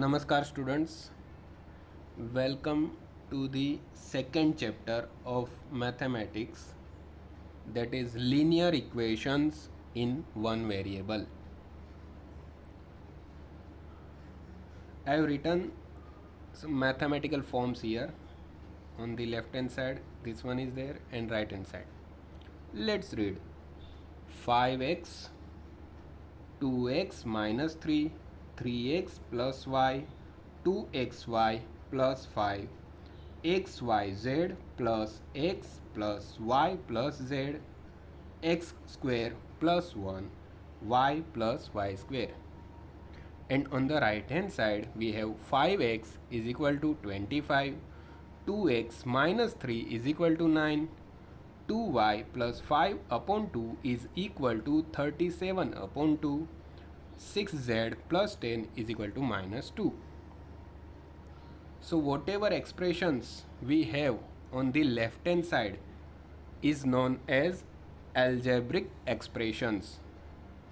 Namaskar students, welcome to the second chapter of mathematics, that is linear equations in one variable. I have written some mathematical forms here. On the left hand side this one is there and right hand side. Let's read. 5x 2x minus 3, 3x plus y, 2xy plus 5, xyz plus x plus y plus z, x square plus 1, y plus y square. And on the right hand side we have 5x is equal to 25, 2x minus 3 is equal to 9, 2y plus 5 upon 2 is equal to 37 upon 2, 6z plus 10 is equal to minus 2. So whatever expressions we have on the left hand side is known as algebraic expressions.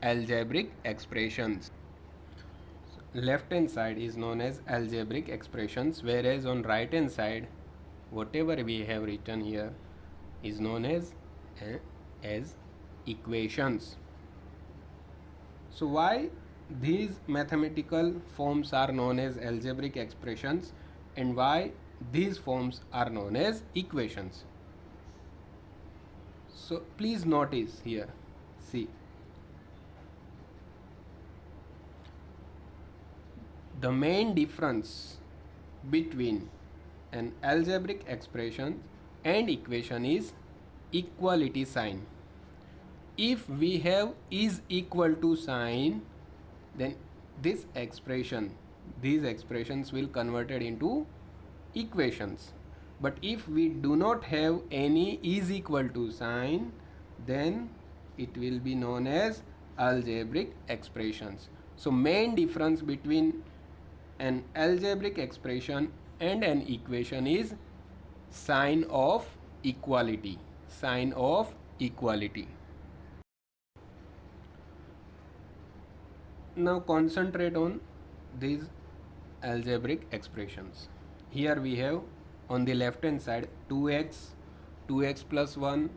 Algebraic expressions. Left hand side is known as algebraic expressions, whereas on right hand side whatever we have written here is known as equations. So why these mathematical forms are known as algebraic expressions and why these forms are known as equations? So please notice here, see, the main difference between an algebraic expression and equation is equality sign. If we have is equal to sign, then these expressions will converted into equations. But if we do not have any is equal to sign, then it will be known as algebraic expressions. So main difference between an algebraic expression and an equation is sign of equality. Sign of equality. Now concentrate on these algebraic expressions. Here we have on the left hand side 2x, 2x plus 1,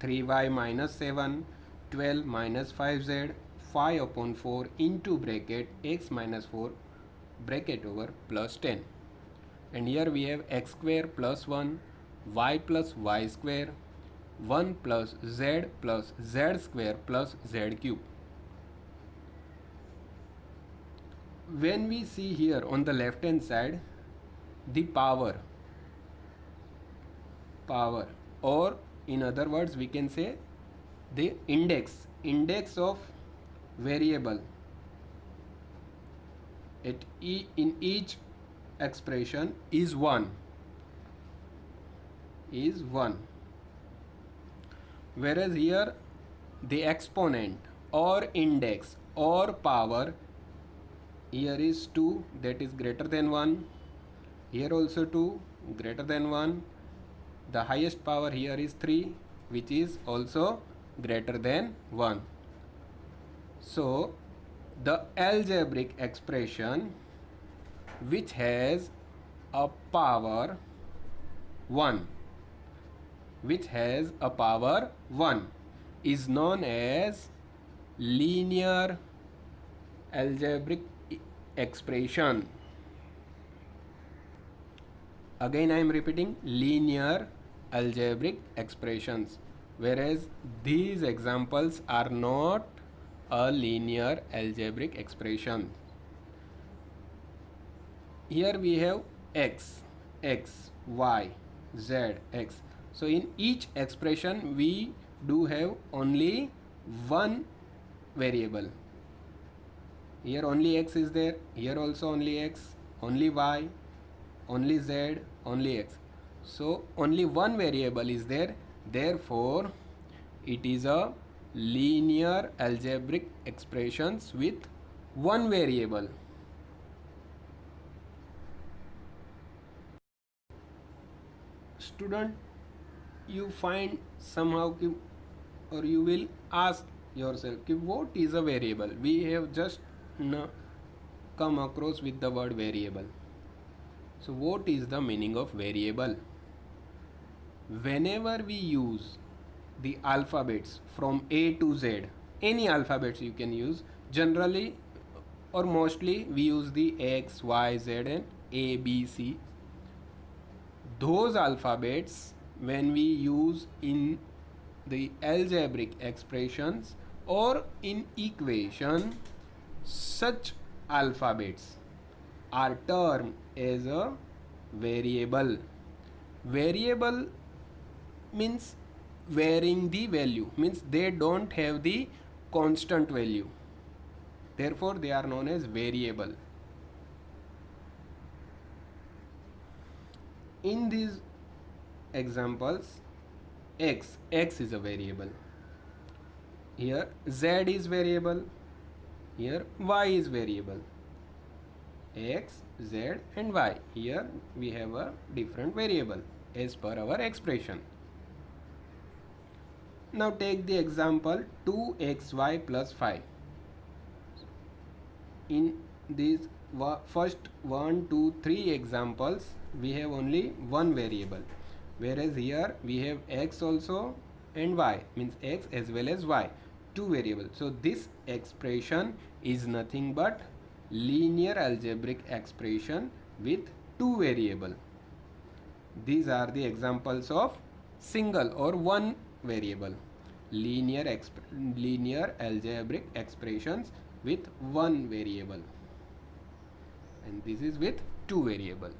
3y minus 7, 12 minus 5z, 5 upon 4 into bracket x minus 4 bracket over plus 10. And here we have x square plus 1, y plus y square, 1 plus z square plus z cube. When we see here on the left hand side the power, or in other words we can say the index of variable in each expression is 1, whereas here the exponent or index or power here is 2, that is greater than 1, here also 2 greater than 1, the highest power here is 3 which is also greater than 1. So the algebraic expression which has a power 1 is known as linear algebraic expression. Again I am repeating, linear algebraic expressions, whereas these examples are not a linear algebraic expression. Here we have x, y, z, x. So in each expression we do have only one variable. Here only x is there, here also only x, only y, only z, only x. So only one variable is there, therefore it is a linear algebraic expressions with one variable. Student, you find somehow or you will ask yourself what is a variable. We have just come across with the word variable. So what is the meaning of variable? Whenever we use the alphabets from A to Z, any alphabets you can use, generally or mostly we use the X, Y, Z and A, B, C. Those alphabets, when we use in the algebraic expressions or in equation, such alphabets are termed as a variable. Variable means varying the value, means they don't have the constant value, therefore they are known as variable. In these examples, x is a variable, here z is variable, here y is variable. X, z and y, here we have a different variable as per our expression. Now take the example 2xy plus 5. In these first 1, 2, 3 examples we have only one variable, whereas here we have x also and y, means x as well as y, two variables. So this expression is nothing but linear algebraic expression with two variable. These are the examples of single or one variable, linear algebraic expressions with one variable, and this is with two variable.